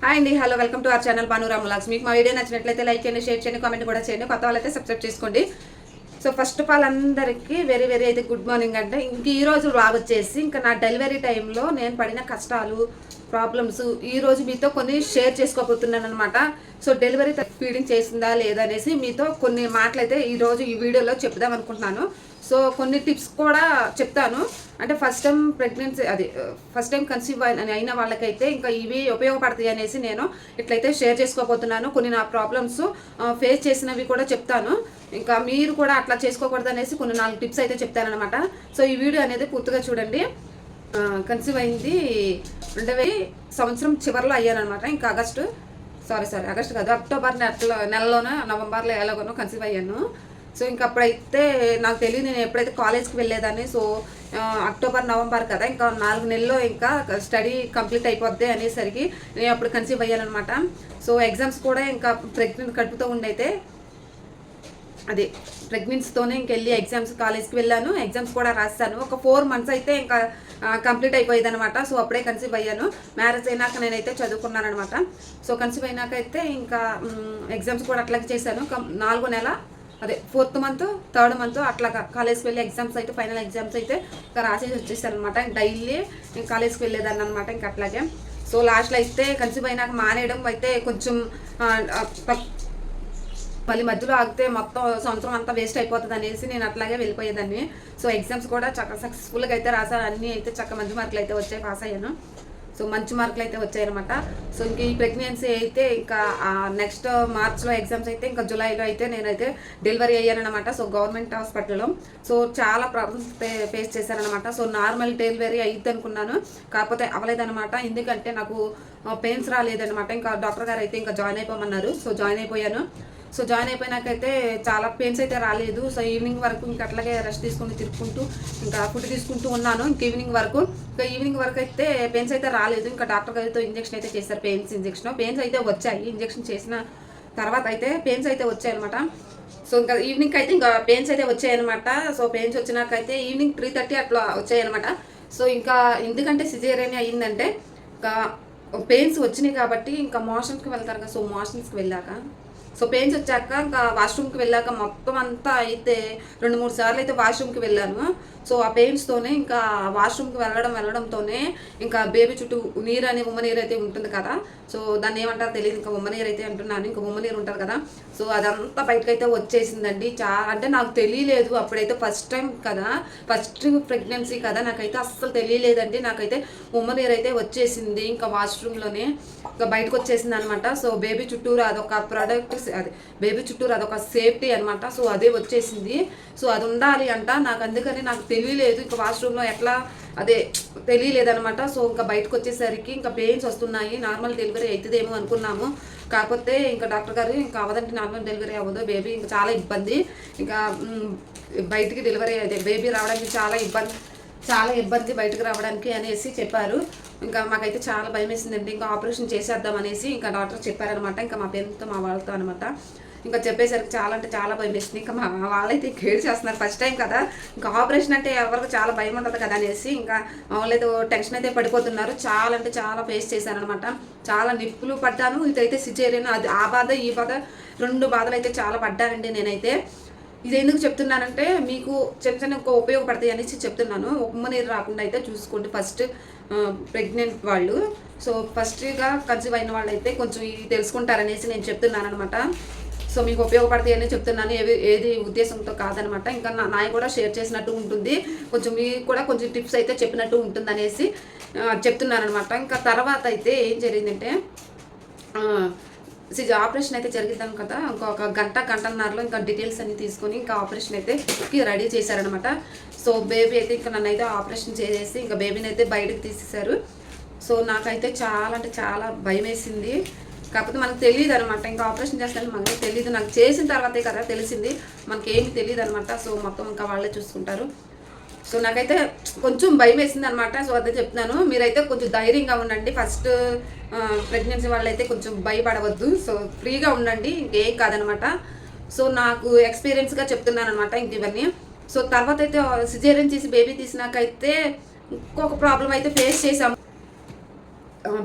Hi అండి, hello, welcome to our channel Bhanuram vlogs. మీకు మా వీడియో నచ్చినట్లయితే లైక్ చేయండి, షేర్ చేయండి, కామెంట్ కూడా చేయండి. కొత్త వాళ్ళైతే సబ్స్క్రైబ్ చేసుకోండి. సో ఫస్ట్ ఆఫ్ ఆల్ అందరికీ వెరీ వెరీ అయితే గుడ్ మార్నింగ్. అంటే ఇంక ఈ రోజు వ్లాగ్ వచ్చేసి ఇంకా నా డెలివరీ టైంలో నేను పడిన కష్టాలు, ప్రాబ్లమ్స్ ఈ రోజు మీతో కొన్ని షేర్ చేసుకోబోతున్నాను అనమాట. సో డెలివరీ ఫీడింగ్ చేసిందా లేదా అనేసి మీతో కొన్ని మాటలు అయితే ఈరోజు ఈ వీడియోలో చెప్దాం అనుకుంటున్నాను. సో కొన్ని టిప్స్ కూడా చెప్తాను. అంటే first time pregnancy first time conceive అయిన వాళ్ళకైతే ఇంకా ఇవి ఉపయోగపడతాయి అనేసి నేను ఇట్లయితే షేర్ చేసుకోబోతున్నాను. కొన్ని నా ప్రాబ్లమ్స్ ఫేస్ చేసినవి కూడా చెప్తాను. ఇంకా మీరు కూడా అట్లా చేసుకోకూడదు అనేసి కొన్ని 4 టిప్స్ అయితే చెప్తానమాట. సో ఈ వీడియో అనేది పూర్తిగా చూడండి. కన్సీవ్ అయింది 2000 సంవత్సరం చివరిలో అయ్యానమాట. ఇంకా ఆగస్టు కాదు, అక్టోబర్ నెలలోనో నవంబర్లో ఎలాగోనో కన్సీవ్ అయ్యాను. సో ఇంకా అప్పుడైతే నాకు తెలియదు, నేను ఎప్పుడైతే కాలేజ్కి వెళ్ళేదాన్ని. సో అక్టోబర్ నవంబర్ కదా, ఇంకా 4 నెలల్లో ఇంకా స్టడీ కంప్లీట్ అయిపోద్ది అనేసరికి నేను అప్పుడు కన్సీవ్ అయ్యాను అనమాట. సో ఎగ్జామ్స్ కూడా ఇంకా ప్రెగ్నెంట్ కడుపుతూ ఉండైతే ప్రెగ్నెన్సీతోనే ఇంకెళ్ళి ఎగ్జామ్స్ కాలేజ్కి వెళ్ళాను. ఎగ్జామ్స్ కూడా రాస్తాను. ఒక 4 మంత్స్ అయితే ఇంకా కంప్లీట్ అయిపోయేది అనమాట. సో అప్పుడే కన్సీవ్ అయ్యాను. మ్యారేజ్ అయినాక నేనైతే చదువుకున్నాను అనమాట. సో కన్సీవ్ అయినాక అయితే ఇంకా ఎగ్జామ్స్ కూడా అట్లాగే చేశాను. 4వ నెల 4th మంత్ 3rd మంత్ అట్లా కాలేజ్కి వెళ్ళి ఎగ్జామ్స్ అయితే ఫైనల్ ఎగ్జామ్స్ అయితే ఇంకా రాసేసి వచ్చేసాను అనమాట. డైలీ నేను కాలేజ్కి వెళ్ళేదాన్ని అనమాట. ఇంకా అట్లాగే సో లాస్ట్లో అయితే కన్సీవ్ అయినాక మానేయడం అయితే కొంచెం మళ్ళీ మధ్యలో ఆగితే మొత్తం సంవత్సరం అంతా వేస్ట్ అయిపోతుంది అనేసి నేను అట్లాగే వెళ్ళిపోయేదాన్ని. సో ఎగ్జామ్స్ కూడా చక్కగా సక్సెస్ఫుల్గా అయితే రాసాను. అన్నీ అయితే చక్కగా మంచి మార్కులు అయితే వచ్చాయి, పాస్ అయ్యాను. సో మంచి మార్కులు అయితే వచ్చాయన్నమాట. సో ఇంక ఈ ప్రెగ్నెన్సీ అయితే ఇంకా నెక్స్ట్ మార్చ్లో ఎగ్జామ్స్ అయితే ఇంకా జూలైలో అయితే నేనైతే డెలివరీ అయ్యానమాట. సో గవర్నమెంట్ హాస్పిటల్లో. సో చాలా ప్రాబ్లమ్స్ ఫేస్ చేశానమాట. సో నార్మల్ డెలివరీ అయ్యిద్ది అనుకున్నాను, కాకపోతే అవ్వలేదన్నమాట. ఎందుకంటే నాకు పెయిన్స్ రాలేదన్నమాట. ఇంకా డాక్టర్ గారు అయితే ఇంకా జాయిన్ అయిపోమన్నారు. సో జాయిన్ అయిపోయాను. సో జాయిన్ అయిపోయినాకైతే చాలా పెయిన్స్ అయితే రాలేదు. సో ఈవినింగ్ వరకు ఇంకా అట్లాగే రెస్ట్ తీసుకుని తిరుక్కుంటూ ఇంకా ఫుడ్ తీసుకుంటూ ఉన్నాను. ఇంకా ఈవినింగ్ వరకు అయితే పెయిన్స్ అయితే రాలేదు. ఇంకా డాక్టర్ గారితో ఇంజెక్షన్ అయితే చేశారు, పెయిన్స్ అయితే వచ్చాయి. ఇంజెక్షన్ చేసిన తర్వాత అయితే పెయిన్స్ అయితే వచ్చాయి అనమాట. సో ఇంకా ఈవినింగ్ అయితే ఇంకా పెయిన్స్ అయితే వచ్చాయన్నమాట. సో పెయిన్స్ వచ్చినాకైతే ఈవినింగ్ 3:30 అట్లా వచ్చాయన్నమాట. సో ఇంకా ఎందుకంటే సిజేరియన్ అయ్యిందంటే ఇంకా పెయిన్స్ వచ్చినాయి కాబట్టి ఇంకా మోషన్స్కి వెళ్తారు కదా. సో మోషన్స్కి వెళ్ళాక సో పెయిన్స్ వచ్చాక ఇంకా వాష్రూమ్కి వెళ్ళాక మొత్తం అంతా అయితే 2-3 సార్లు అయితే వాష్రూమ్కి వెళ్ళాను. సో ఆ పెయిన్స్తోనే ఇంకా వాష్రూమ్కి వెళ్ళడంతోనే ఇంకా బేబీ చుట్టూ నీరు అని ఉమ్మ నీరు అయితే ఉంటుంది కదా. సో దాన్ని ఏమంటారో తెలియదు, ఇంకా ఉమ్మ నీరు అయితే అంటున్నాను. ఇంకా ఉమ్మ నీరు ఉంటుంది కదా. సో అదంతా బయటకైతే వచ్చేసిందండి. అంటే నాకు తెలియలేదు అప్పుడైతే, ఫస్ట్ టైం కదా, ఫస్ట్ ప్రెగ్నెన్సీ కదా, నాకైతే అస్సలు తెలియలేదండి. నాకైతే ఉమ్మ నీరు అయితే వచ్చేసింది ఇంకా వాష్రూమ్లోనే ఇంకా బయటకు వచ్చేసింది అనమాట. సో బేబీ చుట్టూరు అదొక ప్రోడక్ట్, బేబీ చుట్టూరు అదొక సేఫ్టీ అనమాట. సో అదే వచ్చేసింది. సో అది ఉండాలి అంట. నాకు అందుకని నాకు తెలియలేదు ఇంకా వాష్రూమ్లో ఎట్లా తెలియలేదనమాట. సో ఇంకా బయటకు వచ్చేసరికి ఇంకా పెయిన్స్ వస్తున్నాయి. నార్మల్ డెలివరీ అవుతుందేమో అనుకున్నాము, కాకపోతే ఇంకా డాక్టర్ గారు ఇంకా అవ్వదంటే నార్మల్ డెలివరీ అవ్వదు బేబీ, ఇంకా చాలా ఇబ్బంది, ఇంకా బయటికి డెలివరీ బేబీ రావడానికి చాలా ఇబ్బంది బయటకు రావడానికి అనేసి చెప్పారు. ఇంకా మాకైతే చాలా భయం వేసిందండి. ఇంకా ఆపరేషన్ చేసేద్దాం అనేసి ఇంకా డాక్టర్ చెప్పారనమాట. ఇంకా మా పేరెంట్తో మా వాళ్ళతో అనమాట. ఇంకా చెప్పేసరికి చాలా అంటే చాలా భయం వేసింది. ఇంకా మా వాళ్ళైతే కేర్ చేస్తున్నారు, ఫస్ట్ టైం కదా, ఇంకా ఆపరేషన్ అంటే ఎవరికి చాలా భయం ఉంటుంది కదా అనేసి ఇంకా మా వాళ్ళైతే టెన్షన్ అయితే పడిపోతున్నారు. చాలా అంటే చాలా ఫేస్ చేశారనమాట. చాలా నిప్పులు పడ్డాను. ఇదైతే సిజేరియన్, అది ఆ బాధ ఈ బాధ 2 బాధలు అయితే చాలా పడ్డానండి నేనైతే. ఇది ఎందుకు చెప్తున్నానంటే మీకు చిన్న ఉపయోగపడతాయి అనేసి చెప్తున్నాను. ఉమ్మ నీరు రాకుండా అయితే చూసుకోండి ఫస్ట్ ప్రెగ్నెంట్ వాళ్ళు. సో ఫస్ట్గా కన్సీవ్ అయిన వాళ్ళు అయితే కొంచెం ఇది తెలుసుకుంటారనేసి నేను చెప్తున్నాను అనమాట. సో మీకు ఉపయోగపడతాయి అని చెప్తున్నాను, ఏది ఉద్దేశంతో కాదనమాట. ఇంకా నాయ కూడా షేర్ చేసినట్టు ఉంటుంది, కొంచెం మీకు కూడా కొంచెం టిప్స్ అయితే చెప్పినట్టు ఉంటుంది అనేసి చెప్తున్నాను అనమాట. ఇంకా తర్వాత అయితే ఏం జరిగిందంటే ఆపరేషన్ అయితే జరిగిద్దాం కదా, ఇంకొక గంటన్నరలో ఇంకా డీటెయిల్స్ అన్ని తీసుకొని ఇంకా ఆపరేషన్ అయితే రెడీ చేశారనమాట. సో బేబీ అయితే ఇంకా నన్ను అయితే ఆపరేషన్ చేసేసి ఇంకా బేబీని అయితే బయటకు తీసేశారు. సో నాకైతే చాలా అంటే చాలా భయం వేసింది. కాకపోతే మనకు తెలియదు అనమాట, ఇంకా ఆపరేషన్ చేస్తాను మనకు తెలియదు. నాకు చేసిన తర్వాతే కదా తెలిసింది, మనకేమి తెలియదు అనమాట. సో మొత్తం ఇంకా వాళ్ళే చూసుకుంటారు. సో నాకైతే కొంచెం భయం వేసింది అనమాట. సో అదే చెప్తున్నాను, మీరైతే కొంచెం ధైర్యంగా ఉండండి. ఫస్ట్ ప్రెగ్నెన్సీ వాళ్ళైతే కొంచెం భయపడవద్దు. సో ఫ్రీగా ఉండండి, ఇంకేం కాదనమాట. సో నాకు ఎక్స్పీరియన్స్గా చెప్తున్నాను అనమాట ఇంక ఇవన్నీ. సో తర్వాత అయితే సిజేరియన్ చేసి బేబీ తీసినాకైతే ఇంకొక ప్రాబ్లం అయితే ఫేస్ చేసాము.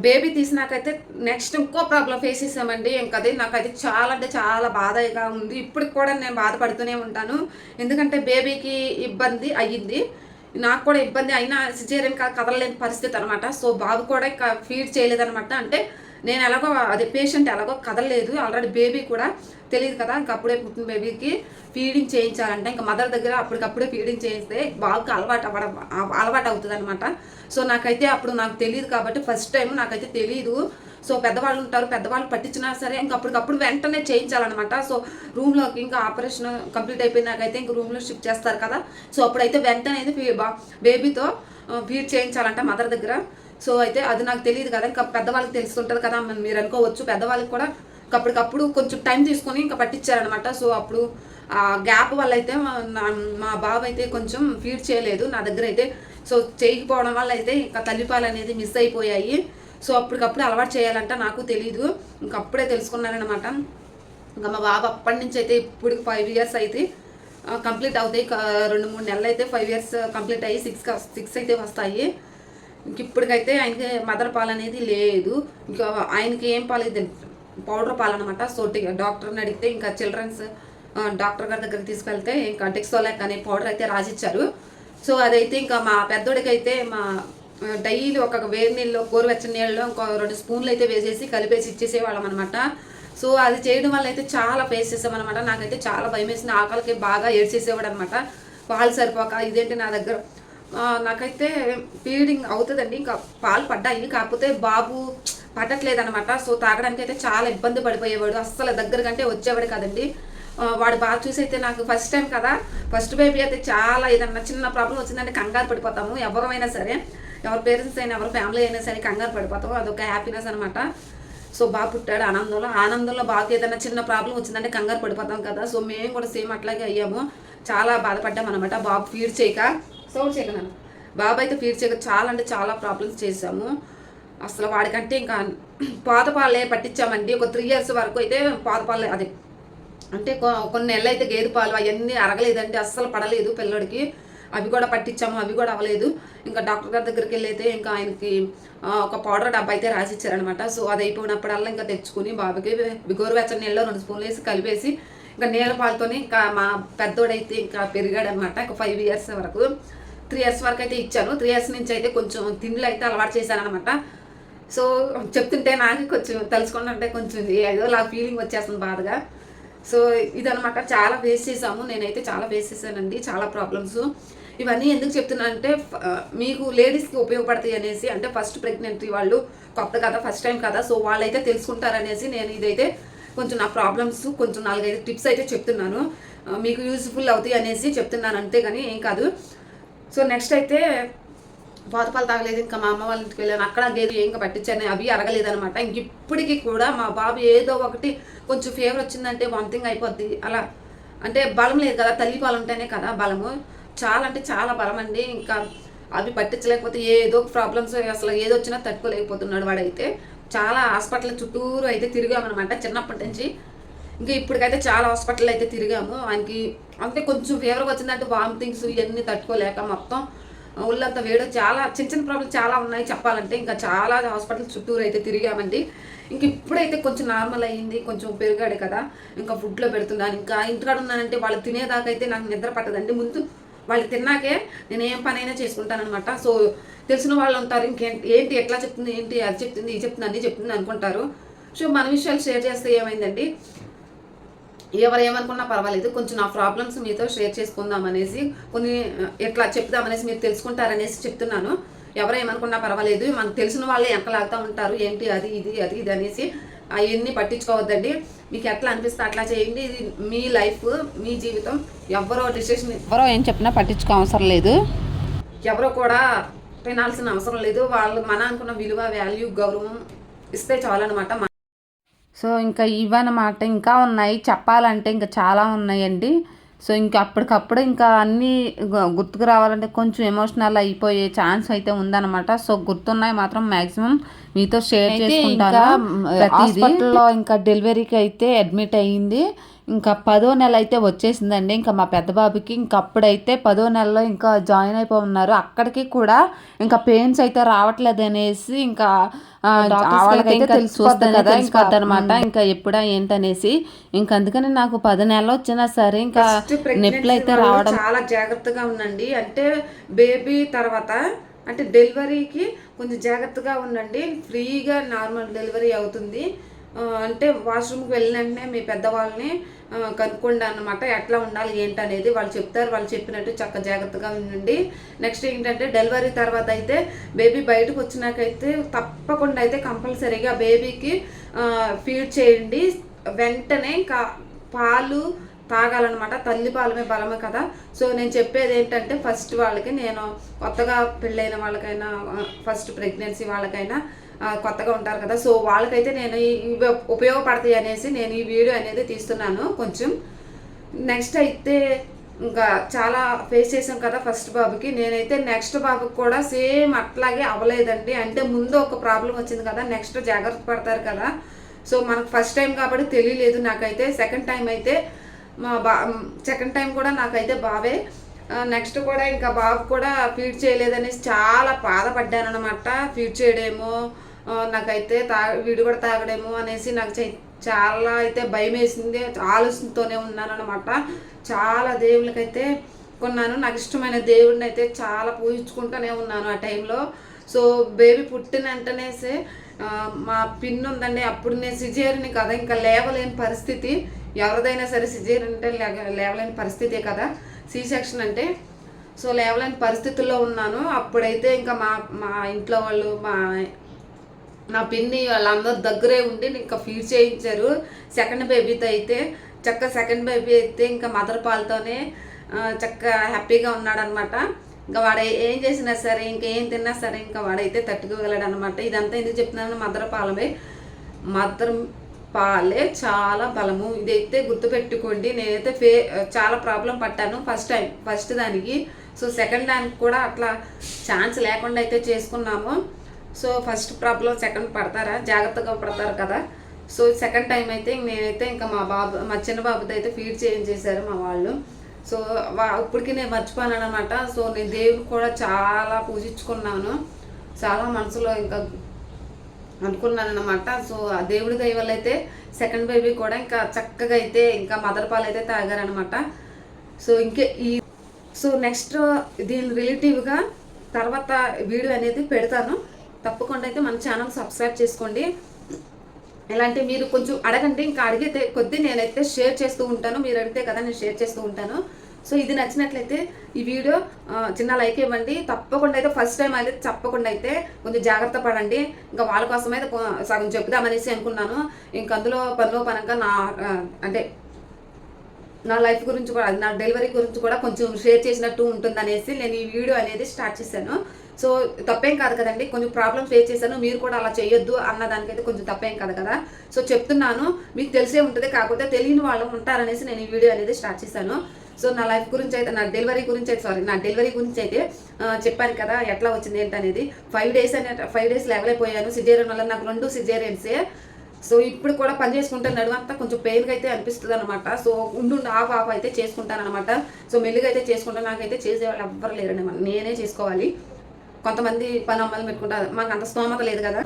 బేబీ తీసినాకైతే నెక్స్ట్ ఇంకో ప్రాబ్లం ఫేస్ చేసామండి. ఇంకా అది నాకైతే చాలా అంటే చాలా బాధగా ఉంది. ఇప్పటికి కూడా నేను బాధపడుతూనే ఉంటాను. ఎందుకంటే బేబీకి ఇబ్బంది అయ్యింది, నాకు కూడా ఇబ్బంది అయినా సిజేరియన్ కదలలేని పరిస్థితి అనమాట. సో బాబు కూడా ఇంకా ఫీడ్ చేయలేదనమాట. అంటే నేను ఎలాగో అదే పేషెంట్ ఎలాగో కదలలేదు, ఆల్రెడీ బేబీ కూడా తెలియదు కదా, ఇంకా అప్పుడే పుట్టిన బేబీకి ఫీడింగ్ చేయించాలంటే ఇంకా మదర్ దగ్గర అప్పటికప్పుడే ఫీడింగ్ చేయిస్తే బాబుకి అలవాటు అవుతుంది అనమాట. సో నాకైతే అప్పుడు నాకు తెలియదు కాబట్టి ఫస్ట్ టైం నాకైతే తెలియదు. సో పెద్దవాళ్ళు ఉంటారు, పెద్దవాళ్ళు పట్టించినా సరే ఇంకా అప్పటికప్పుడు వెంటనే చేయించాలన్నమాట. సో రూమ్లోకి ఇంకా ఆపరేషన్ కంప్లీట్ అయిపోయినాకైతే ఇంక రూమ్లో షిఫ్ట్ చేస్తారు కదా, సో అప్పుడైతే వెంటనే బేబీతో ఫీడ్ చేయించాలంట మదర్ దగ్గర. సో అయితే అది నాకు తెలియదు కదా, ఇంకా పెద్దవాళ్ళకి తెలుస్తుంటుంది కదా మీరు అనుకోవచ్చు. పెద్దవాళ్ళకి కూడా అప్పటికప్పుడు కొంచెం టైం తీసుకొని ఇంకా పట్టించారనమాట. సో అప్పుడు ఆ గ్యాప్ వల్ల అయితే మా బాబు అయితే కొంచెం ఫీడ్ చేయలేదు నా దగ్గర అయితే. సో చేయకపోవడం వల్ల అయితే ఇంకా తల్లిపాలు అనేది మిస్ అయిపోయాయి. సో అప్పటికప్పుడు అలవాటు చేయాలంట, నాకు తెలీదు, ఇంకప్పుడే తెలుసుకున్నానమాట. ఇంకా మా బాబు అప్పటి నుంచి అయితే ఇప్పుడు 5 years అయితే కంప్లీట్ అవుతాయి. 2-3 నెలలు అయితే 5 years కంప్లీట్ అయ్యి 6 అయితే వస్తాయి. ఇంక ఇప్పటికైతే ఆయనకి మదర్ పాలు అనేది లేదు. ఇంకా ఆయనకి ఏం పాలు ఇది పౌడర్ పాలు అనమాట. సో డాక్టర్ని అడిగితే ఇంకా చిల్డ్రన్స్ డాక్టర్ గారి దగ్గరికి తీసుకెళ్తే ఇంకా డెక్సోలాక్ అనే పౌడర్ అయితే రాసిచ్చారు. సో అదైతే ఇంకా మా పెద్దోడికి అయితే మా డైలీ ఒక వేడి నీళ్ళు గోరువెచ్చని నీళ్ళలో ఇంకో 2 స్పూన్లు అయితే వేసేసి కలిపేసి ఇచ్చేసేవాళ్ళం అనమాట. సో అది చేయడం వల్ల అయితే చాలా ఫేస్ చేసామన్నమాట. నాకైతే చాలా భయం వేసింది, ఆకలికి బాగా ఏడ్చేసేవాడు అనమాట. పాలు సరిపోక ఇదేంటి నా దగ్గర నాకైతే ఫీడింగ్ అవుతుందండి, ఇంకా పాలు పడ్డాయి, కాకపోతే బాబు పట్టట్లేదు అనమాట. సో తాగడానికి అయితే చాలా ఇబ్బంది పడిపోయేవాడు, అస్సలు దగ్గర కంటే వచ్చేవాడు కదండి. వాడు బాగా చూసి అయితే నాకు ఫస్ట్ టైం కదా, ఫస్ట్ బేబీ అయితే చాలా ఏదన్నా చిన్న ప్రాబ్లం వచ్చిందంటే కంగారు పడిపోతాము. ఎవరైనా సరే, ఎవరి పేరెంట్స్ అయినా ఎవరి ఫ్యామిలీ అయినా సరే కంగారు పడిపోతాము, అదొక హ్యాపీనెస్ అనమాట. సో బాగా పుట్టాడు ఆనందంలో బాగా ఏదైనా చిన్న ప్రాబ్లం వచ్చిందంటే కంగారు పడిపోతాం కదా. సో మేము కూడా సేమ్ అట్లాగే అయ్యాము, చాలా బాధపడ్డాం అనమాట. బాబు ఫీడ్ చేయక నన్ను బాబు అయితే ఫీడ్ చేయక చాలా అంటే చాలా ప్రాబ్లమ్స్ చేసాము. అసలు వాడికంటే ఇంకా పాతపాలే పట్టించామండి. ఒక 3 years వరకు అయితే పాతపాలే, అదే అంటే కొన్ని నెలలు అయితే గేదె పాలు అవన్నీ అరగలేదండి, అస్సలు పడలేదు పిల్లడికి. అవి కూడా పట్టించాము, అవి కూడా అవ్వలేదు. ఇంకా డాక్టర్ గారి దగ్గరికి వెళ్ళైతే ఇంకా ఆయనకి ఒక పౌడర్ డబ్బా అయితే రాసిచ్చారనమాట. సో అది అయిపోయినప్పుడల్లా ఇంకా తెచ్చుకుని బాబుకి గోరువెచ్చని నీళ్ళలో 2 స్పూన్లు వేసి కలిపేసి ఇంకా నీళ్ళ పాలతోని ఇంకా మా పెద్దోడైతే ఇంకా పెరిగాడనమాట. ఇంకా 5 years వరకు 3 years వరకు అయితే ఇచ్చాను. 3 years నుంచి అయితే కొంచెం తిండ్లు అయితే అలవాటు చేశానమాట. సో చెప్తుంటే నాకు కొంచెం తెలుసుకుంటే కొంచెం ఏదో నాకు ఫీలింగ్ వచ్చేస్తుంది బాధగా. సో ఇదనమాట, చాలా ఫేస్ చేసాము, నేనైతే చాలా ఫేస్ చేశానండి, చాలా ప్రాబ్లమ్స్. ఇవన్నీ ఎందుకు చెప్తున్నానంటే మీకు లేడీస్కి ఉపయోగపడతాయి అనేసి, అంటే ఫస్ట్ ప్రెగ్నెంటీ వాళ్ళు కొత్త కదా, ఫస్ట్ టైం కదా, సో వాళ్ళైతే తెలుసుకుంటారనేసి నేను ఇదైతే కొంచెం నా ప్రాబ్లమ్స్ కొంచెం 4-5 టిప్స్ అయితే చెప్తున్నాను, మీకు యూజ్ఫుల్ అవుతాయి అనేసి చెప్తున్నాను, అంతే కానీ ఏం కాదు. సో నెక్స్ట్ అయితే పాతపాలు తాగలేదు, ఇంకా మా అమ్మ వాళ్ళ ఇంటికి వెళ్ళాను, అక్కడ గేదె ఇంకా పట్టించాను, అవి అరగలేదనమాట. ఇంక ఇప్పటికీ కూడా మా బాబు ఏదో ఒకటి కొంచెం ఫీవర్ వచ్చిందంటే వామిటింగ్ అయిపోద్ది, అలా అంటే బలం లేదు కదా, తల్లి పాలు ఉంటేనే కదా బలము, చాలా అంటే చాలా బలం అండి. ఇంకా అవి పట్టించలేకపోతే ఏదో ప్రాబ్లమ్స్, అసలు ఏదో వచ్చినా తట్టుకోలేకపోతున్నాడు వాడైతే. చాలా హాస్పిటల్ చుట్టూరు అయితే తిరిగామన్నమాట చిన్నప్పటి నుంచి. ఇంకా ఇప్పటికైతే చాలా హాస్పిటల్ అయితే తిరిగాము. ఆయనకి అంటే కొంచెం ఫీవర్ వచ్చిందంటే వామిటింగ్స్ ఇవన్నీ తట్టుకోలేక మొత్తం ఒళ్ళంతా వేడి, చాలా చిన్న ప్రాబ్లమ్స్ చాలా ఉన్నాయి చెప్పాలంటే. ఇంకా చాలా హాస్పిటల్ చుట్టూరు అయితే తిరిగామండి. ఇంక ఇప్పుడైతే కొంచెం నార్మల్ అయ్యింది, కొంచెం పెరిగాడు కదా, ఇంకా ఫుడ్లో పెడుతున్నాను. ఇంకా ఇంటికాడ ఉన్నానంటే వాళ్ళు తినేదాకా అయితే నాకు నిద్ర పట్టదండి. ముందు వాళ్ళు తిన్నాకే నేను ఏం పనైనా చేసుకుంటానమాట. సో తెలిసిన వాళ్ళు ఉంటారు, ఏంటి ఎట్లా చెప్తుంది, ఏంటి అది చెప్తుంది, ఇది చెప్తుంది, అన్నీ చెప్తుంది అనుకుంటారు. సో మన విషయాలు షేర్ చేస్తే ఏమైందండి, ఎవరు ఏమనుకున్నా పర్వాలేదు, కొంచెం నా ప్రాబ్లమ్స్ మీతో షేర్ చేసుకుందాం అనేసి, కొన్ని ఎట్లా చెప్దామనేసి మీరు తెలుసుకుంటారనేసి చెప్తున్నాను. ఎవరు ఏమనుకున్నా పర్వాలేదు, మనకు తెలిసిన వాళ్ళే ఎంకలాగుతూ ఉంటారు, ఏంటి అది ఇది అనేసి అవన్నీ పట్టించుకోవద్దండి. మీకు ఎట్లా అనిపిస్తే అట్లా చేయండి, ఇది మీ లైఫ్, మీ జీవితం. ఎవరో డిసిషన్ ఎవరో ఏం చెప్పినా పట్టించుకో అవసరం లేదు, ఎవరో కూడా వినాల్సిన అవసరం లేదు. వాళ్ళు మన అనుకున్న విలువ, వాల్యూ, గౌరవం ఇస్తే చాలన్నమాట. సో ఇంకా ఇవన్నమాట, ఇంకా ఉన్నాయి చెప్పాలంటే, ఇంకా చాలా ఉన్నాయండి. సో ఇంకా అప్పటికప్పుడు ఇంకా అన్నీ గుర్తుకు రావాలంటే కొంచెం ఎమోషనల్ అయిపోయే ఛాన్స్ అయితే ఉందన్నమాట. సో గుర్తున్నాయి మాత్రం మ్యాక్సిమం మీతో షేర్ చేసుకుంటాను. హాస్పిటల్లో ఇంకా డెలివరీకి అయితే అడ్మిట్ అయ్యింది. ఇంకా 10వ నెల అయితే వచ్చేసిందండి ఇంకా మా పెద్ద బాబుకి. ఇంకా అప్పుడైతే 10వ నెలలో ఇంకా జాయిన్ అయిపోతున్నారు. అక్కడికి కూడా ఇంకా పెయిన్స్ అయితే రావట్లేదు అనేసి ఇంకా వాళ్ళకైతే తెలిసిపోతుంది కదా ఇంకా అనమాట, ఇంకా ఎప్పుడా ఏంటనేసి. ఇంకా అందుకని నాకు 10 నెలలు వచ్చినా సరే ఇంకా నొప్పులు అయితే రావడం. చాలా జాగ్రత్తగా ఉండండి. అంటే బేబీ తర్వాత అంటే డెలివరీకి కొంచెం జాగ్రత్తగా ఉండండి. ఫ్రీగా నార్మల్ డెలివరీ అవుతుంది. అంటే వాష్రూమ్కి వెళ్ళిన వెంటనే మీ పెద్దవాళ్ళని కనుక్కోండి అన్నమాట, ఎట్లా ఉండాలి ఏంటనేది వాళ్ళు చెప్తారు. వాళ్ళు చెప్పినట్టు చక్క జాగ్రత్తగా ఉండండి. నెక్స్ట్ ఏంటంటే డెలివరీ తర్వాత అయితే బేబీ బయటకు వచ్చినాకైతే తప్పకుండా అయితే కంపల్సరీగా బేబీకి ఫీడ్ చేయండి. వెంటనే ఇంకా పాలు తాగాలన్నమాట. తల్లి పాలమే బలమే కదా. సో నేను చెప్పేది ఏంటంటే ఫస్ట్ వాళ్ళకి, నేను కొత్తగా పెళ్ళైన వాళ్ళకైనా ఫస్ట్ ప్రెగ్నెన్సీ వాళ్ళకైనా కొత్తగా ఉంటారు కదా, సో వాళ్ళకైతే నేను ఇవి ఉపయోగపడతాయి అనేసి నేను ఈ వీడియో అనేది తీస్తున్నాను కొంచెం. నెక్స్ట్ అయితే ఇంకా చాలా ఫేస్ చేసాం కదా ఫస్ట్ బాబుకి. నేనైతే నెక్స్ట్ బాబుకి కూడా సేమ్ అట్లాగే అవ్వలేదండి. అంటే ముందు ఒక ప్రాబ్లం వచ్చింది కదా, నెక్స్ట్ జాగ్రత్త పడతారు కదా. సో మనకు ఫస్ట్ టైం కాబట్టి తెలియలేదు నాకైతే. సెకండ్ టైం కూడా నాకైతే బాబే. నెక్స్ట్ కూడా ఇంకా బాబు కూడా ఫీడ్ చేయలేదనేసి చాలా బాధపడ్డాను అనమాట. ఫీడ్ చేయడేమో నాకైతే వీడు కూడా తాగడేమో అనేసి నాకు చాలా అయితే భయం వేసింది. ఆలోచనతోనే ఉన్నాను అనమాట. చాలా దేవుళ్ళకైతే కొన్నాను. నాకు ఇష్టమైన దేవుడిని అయితే చాలా పూజించుకుంటూనే ఉన్నాను ఆ టైంలో. సో బేబీ పుట్టిన వెంటనేసే మా పిన్ ఉందండి. అప్పుడు నేను సిజేరియన్ కదా, ఇంకా లేవలేని పరిస్థితి. ఎవరిదైనా సరే సిజేరియన్ అంటే లేవలేని పరిస్థితే కదా సి సెక్షన్ అంటే. సో లేవలేని పరిస్థితుల్లో ఉన్నాను. అప్పుడైతే ఇంకా మా ఇంట్లో వాళ్ళు నా పిన్ని వాళ్ళందరూ దగ్గరే ఉండి ఇంకా ఫీడ్ చేయించారు. సెకండ్ బేబీతో అయితే సెకండ్ బేబీ అయితే ఇంకా మదర్ పాలతోనే హ్యాపీగా ఉన్నాడనమాట. ఇంకా వాడు ఏం చేసినా సరే, ఇంకేం తిన్నా సరే ఇంకా వాడైతే తట్టుకోగలడు అనమాట. ఇదంతా ఎందుకు చెప్తున్నాను, మదర్ పాలే చాలా బలము. ఇదైతే గుర్తుపెట్టుకోండి. నేనైతే చాలా ప్రాబ్లం పట్టాను ఫస్ట్ దానికి. సో సెకండ్ దానికి కూడా అట్లా ఛాన్స్ లేకుండా అయితే చేసుకున్నాము. సో ఫస్ట్ ప్రాబ్లం సెకండ్ పడతారా, జాగ్రత్తగా పడతారు కదా. సో సెకండ్ టైం అయితే నేనైతే ఇంకా మా చిన్న బాబుతో అయితే ఫీడ్ చేయించేశారు మా వాళ్ళు. సో ఇప్పటికీ నేను మర్చిపోయాను అనమాట. సో నేను దేవుని కూడా చాలా పూజించుకున్నాను, చాలా మనసులో ఇంకా అనుకున్నాను అనమాట. సో ఆ దేవుడి దయ వల్ల అయితే సెకండ్ బేబీ కూడా ఇంకా చక్కగా అయితే ఇంకా మదర్ పాలు అయితే తాగారనమాట. సో సో నెక్స్ట్ దీని రిలేటివ్గా తర్వాత వీడియో అనేది పెడతాను. తప్పకుండా అయితే మన ఛానల్ సబ్స్క్రైబ్ చేసుకోండి. ఇలాంటి మీరు కొంచెం అడగండి, ఇంకా అడిగితే కొద్ది నేనైతే షేర్ చేస్తూ ఉంటాను. మీరు అడిగితే కదా నేను షేర్ చేస్తూ ఉంటాను. సో ఇది నచ్చినట్లయితే ఈ వీడియో చిన్న లైక్ ఇవ్వండి. తప్పకుండా అయితే ఫస్ట్ టైం అయితే తప్పకుండా అయితే కొంచెం జాగ్రత్త పడండి. ఇంకా వాళ్ళ కోసం అయితే సగం చెప్దామనేసి అనుకున్నాను. ఇంక అందులో పనంగా అంటే నా లైఫ్ గురించి కూడా, నా డెలివరీ గురించి కూడా కొంచెం షేర్ చేసినట్టు ఉంటుందనేసి నేను ఈ వీడియో అనేది స్టార్ట్ చేశాను. సో తప్పేం కాదు కదండి, కొంచెం ప్రాబ్లమ్ ఫేస్ చేశాను, మీరు కూడా అలా చేయొద్దు అన్న దానికైతే కొంచెం తప్పేం కాదు కదా. సో చెప్తున్నాను, మీకు తెలిసే ఉంటుంది, కాకపోతే తెలియని వాళ్ళు ఉంటారనేసి నేను ఈ వీడియో అనేది స్టార్ట్ చేశాను. సో నా లైఫ్ గురించి అయితే, నా డెలివరీ గురించి అయితే చెప్పాను కదా ఎట్లా వచ్చింది ఏంటనేది. 5 డేస్ లేవలేకపోయాను. సిజేరియన్ వల్ల నాకు 2 సిజేరియన్సే. సో ఇప్పుడు కూడా పని చేసుకుంటే నడుమంతా కొంచెం పెయిన్గా అయితే అనిపిస్తుంది అనమాట. సో ఉండు ఆఫ్ అయితే చేసుకుంటాను అనమాట. సో మెల్లిగా అయితే చేసుకుంటాను. నాకైతే చేసేవాళ్ళు ఎవ్వరు లేరండి, నేనే చేసుకోవాలి. కొంతమంది పని అమ్మలు పెట్టుకుంటారు, మాకు అంత స్తోమత లేదు కదా.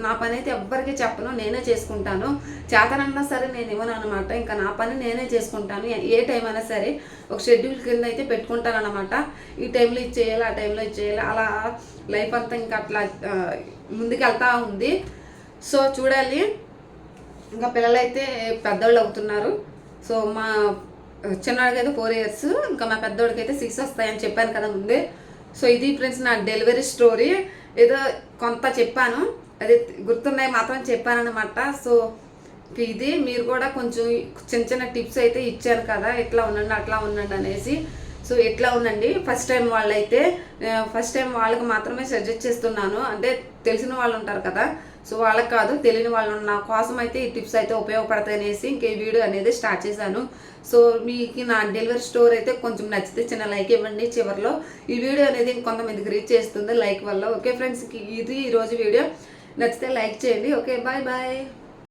నా పని అయితే ఎవ్వరికీ చెప్పను, నేనే చేసుకుంటాను. చేతనన్నా సరే నేను ఇవ్వను అనమాట. ఇంకా నా పని నేనే చేసుకుంటాను. ఏ టైం అయినా సరే ఒక షెడ్యూల్ కింద అయితే పెట్టుకుంటాను అనమాట. ఈ టైంలో ఇది చేయాలి, ఆ టైంలో ఇది చేయాలి, అలా లైఫ్ అంతా ఇంకా అట్లా ముందుకు వెళ్తూ ఉంది. సో చూడాలి, ఇంకా పిల్లలైతే పెద్దవాళ్ళు అవుతున్నారు. సో మా చిన్నవాడికి అయితే 4 years, ఇంకా మా పెద్దవాడికి అయితే 6 వస్తాయని చెప్పాను కదా ముందే. సో ఇది ఫ్రెండ్స్ నా డెలివరీ స్టోరీ. ఏదో కొంత చెప్పాను, అది గుర్తున్నాయి మాత్రం చెప్పానమాట. సో ఇది మీరు కూడా కొంచెం చిన్న టిప్స్ అయితే ఇచ్చాను కదా, ఎట్లా ఉండండి అట్లా ఉండండి అనేసి. సో ఎట్లా ఉండండి, ఫస్ట్ టైం వాళ్ళకి మాత్రమే సజెస్ట్ చేస్తున్నాను. అంటే తెలిసిన వాళ్ళు ఉంటారు కదా, సో వాళ్ళకి కాదు, తెలియని వాళ్ళు నా కోసం అయితే ఈ టిప్స్ అయితే ఉపయోగపడతాయి అనేసి ఇంక ఈ వీడియో అనేది స్టార్ట్ చేశాను. సో మీకు నా డెలివరీ స్టోర్ అయితే కొంచెం నచ్చితే చిన్న లైక్ ఇవ్వండి. చివరిలో ఈ వీడియో అనేది ఇంకొంతమందికి రీచ్ చేస్తుంది లైక్ వల్ల. ఓకే ఫ్రెండ్స్, ఇది ఈరోజు వీడియో. నచ్చితే లైక్ చేయండి. Okay, bye bye.